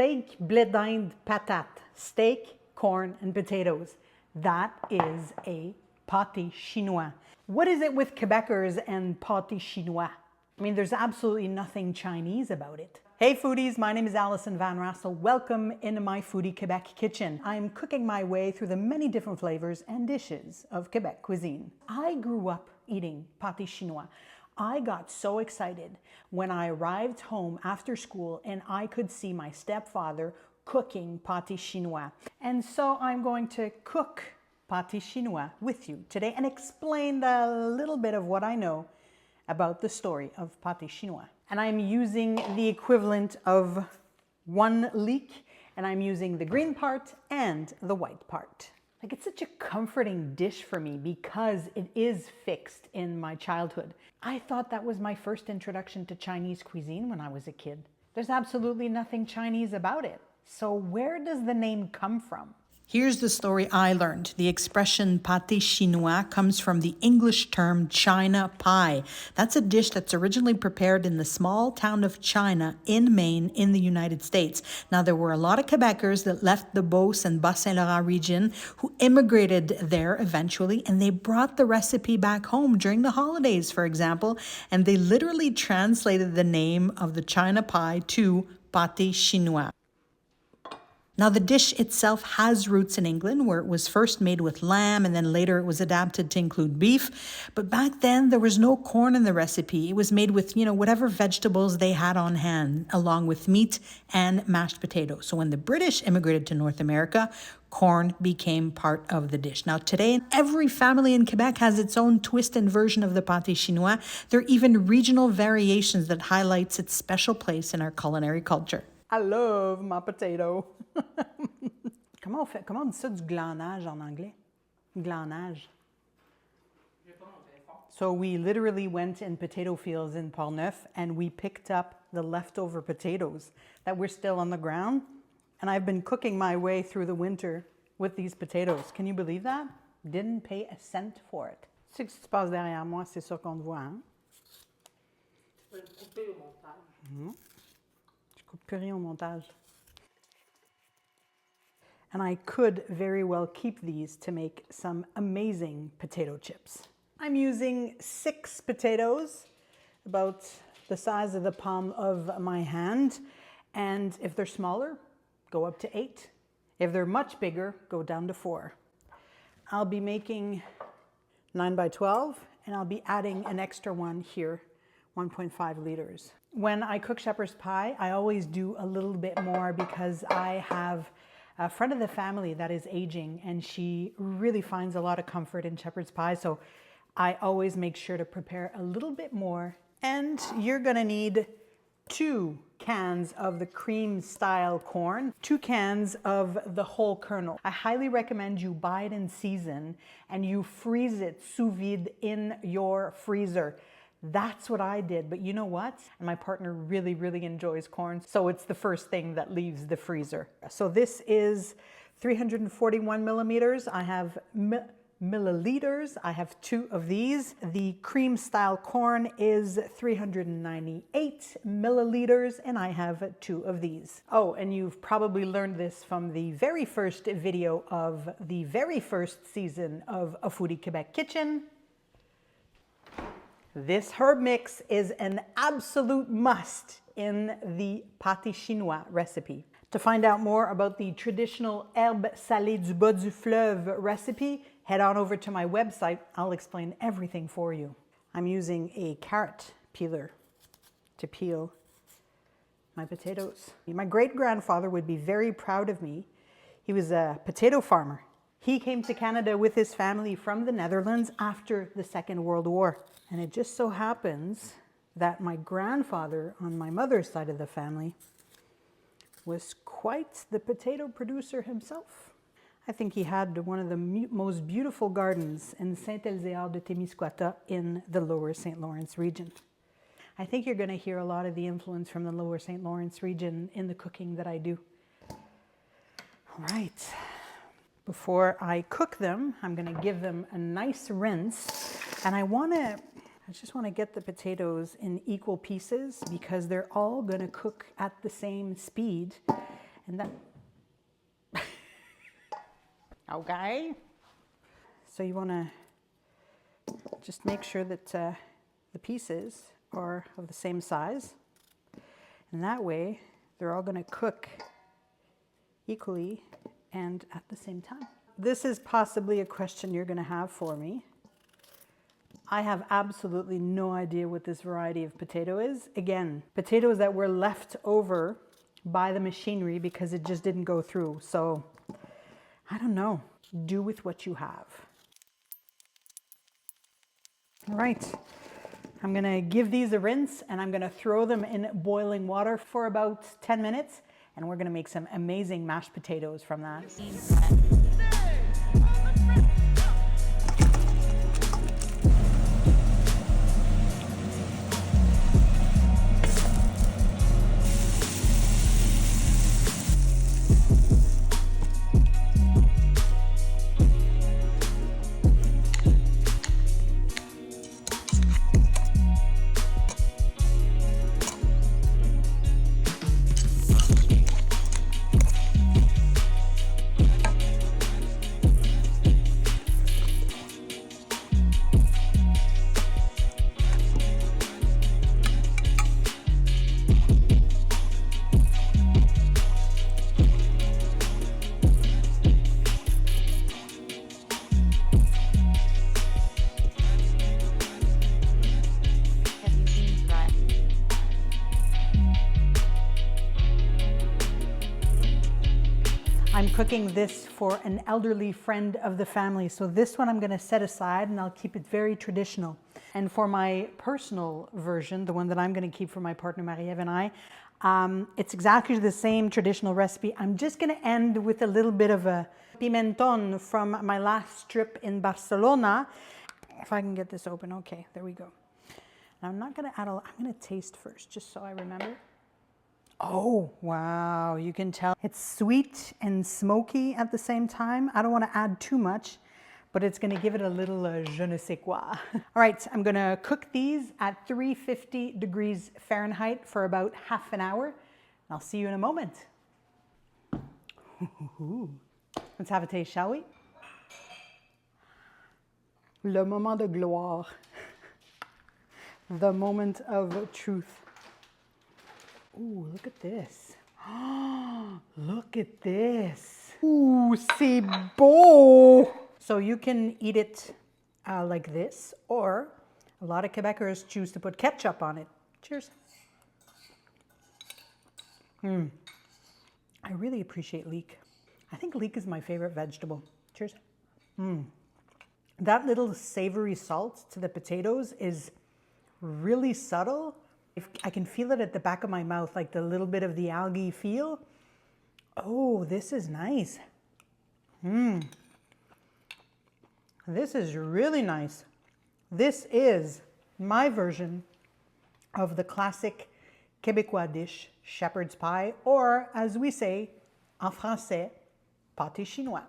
steak, blé d'Inde, patate. Steak, corn, and potatoes. That is a pâté chinois. What is it with Quebecers and pâté chinois? I mean, there's absolutely nothing Chinese about it. Hey foodies, my name is Alison Van Rassel. Welcome into my Foodie Quebec kitchen. I'm cooking my way through the many different flavors and dishes of Quebec cuisine. I grew up eating pâté chinois. I got so excited when I arrived home after school and I could see my stepfather cooking pâté chinois. And so I'm going to cook pâté chinois with you today and explain a little bit of what I know about the story of pâté chinois. And I'm using the equivalent of 1 leek, and I'm using the green part and the white part. Like, it's such a comforting dish for me because it is fixed in my childhood. I thought that was my first introduction to Chinese cuisine when I was a kid. There's absolutely nothing Chinese about it. So where does the name come from? Here's the story I learned. The expression pâté chinois comes from the English term China pie. That's a dish that's originally prepared in the small town of China in Maine in the United States. Now, there were a lot of Quebecers that left the Beauce and Bas-Saint-Laurent region who immigrated there eventually, and they brought the recipe back home during the holidays, for example, and they literally translated the name of the China pie to pâté chinois. Now, the dish itself has roots in England, where it was first made with lamb and then later it was adapted to include beef. But back then, there was no corn in the recipe. It was made with, whatever vegetables they had on hand, along with meat and mashed potatoes. So when the British immigrated to North America, corn became part of the dish. Now, today, every family in Quebec has its own twist and version of the pâté chinois. There are even regional variations that highlights its special place in our culinary culture. I love my potato. Comment on dit ça du glanage en anglais? Glanage. So we literally went in potato fields in Portneuf and we picked up the leftover potatoes that were still on the ground. And I've been cooking my way through the winter with these potatoes. Can you believe that? Didn't pay a cent for it. Ce qui se passe derrière moi, c'est sûr qu'on te voit, hein? Je peux le couper au montage. Je coupe plus rien au montage. And I could very well keep these to make some amazing potato chips. I'm using 6 potatoes, about the size of the palm of my hand. And if they're smaller, go up to 8. If they're much bigger, go down to 4. I'll be making 9 by 12, and I'll be adding an extra one here, 1.5 liters. When I cook shepherd's pie, I always do a little bit more because I have a friend of the family that is aging and she really finds a lot of comfort in shepherd's pie. So I always make sure to prepare a little bit more. And you're gonna need 2 cans of the cream style corn, 2 cans of the whole kernel. I highly recommend you buy it in season and you freeze it sous vide in your freezer. That's what I did, but you know what? My partner really, really enjoys corn, so it's the first thing that leaves the freezer. So this is 341 millimeters. I have milliliters. I have 2 of these. The cream style corn is 398 milliliters, and I have 2 of these. Oh, and you've probably learned this from the very first video of the very first season of A Foodie Quebec Kitchen. This herb mix is an absolute must in the pâté chinois recipe. To find out more about the traditional herbes salées du bas du fleuve recipe, head on over to my website. I'll explain everything for you. I'm using a carrot peeler to peel my potatoes. My great-grandfather would be very proud of me. He was a potato farmer. He came to Canada with his family from the Netherlands after the Second World War. And it just so happens that my grandfather on my mother's side of the family was quite the potato producer himself. I think he had one of the most beautiful gardens in Saint-Elzéar de Témiscouata in the Lower St. Lawrence region. I think you're going to hear a lot of the influence from the Lower St. Lawrence region in the cooking that I do. All right. Before I cook them, I'm going to give them a nice rinse. And I just want to get the potatoes in equal pieces because they're all going to cook at the same speed. And that, okay. So you want to just make sure that the pieces are of the same size. And that way, they're all going to cook equally and at the same time. This is possibly a question you're going to have for me. I have absolutely no idea what this variety of potato is. Again, potatoes that were left over by the machinery because it just didn't go through. So, I don't know. Do with what you have. All right. I'm going to give these a rinse and I'm going to throw them in boiling water for about 10 minutes. And we're going to make some amazing mashed potatoes from that. I'm cooking this for an elderly friend of the family. So this one I'm going to set aside and I'll keep it very traditional. And for my personal version, the one that I'm going to keep for my partner Marie-Ève and I, it's exactly the same traditional recipe. I'm just going to end with a little bit of a pimentón from my last trip in Barcelona. If I can get this open. Okay, there we go. Now I'm not going to add I'm going to taste first just so I remember. Oh, wow, you can tell it's sweet and smoky at the same time. I don't want to add too much, but it's going to give it a little je ne sais quoi. All right, I'm going to cook these at 350 degrees Fahrenheit for about half an hour. I'll see you in a moment. Let's have a taste, shall we? Le moment de gloire. The moment of truth. Ooh, look at this. Look at this. Ooh, c'est beau. So you can eat it like this, or a lot of Quebecers choose to put ketchup on it. Cheers. I really appreciate leek. I think leek is my favorite vegetable. Cheers. That little savory salt to the potatoes is really subtle. I can feel it at the back of my mouth, like the little bit of the algae feel. Oh, this is nice. This is really nice. This is my version of the classic Québécois dish, shepherd's pie, or as we say, en français, pâté chinois.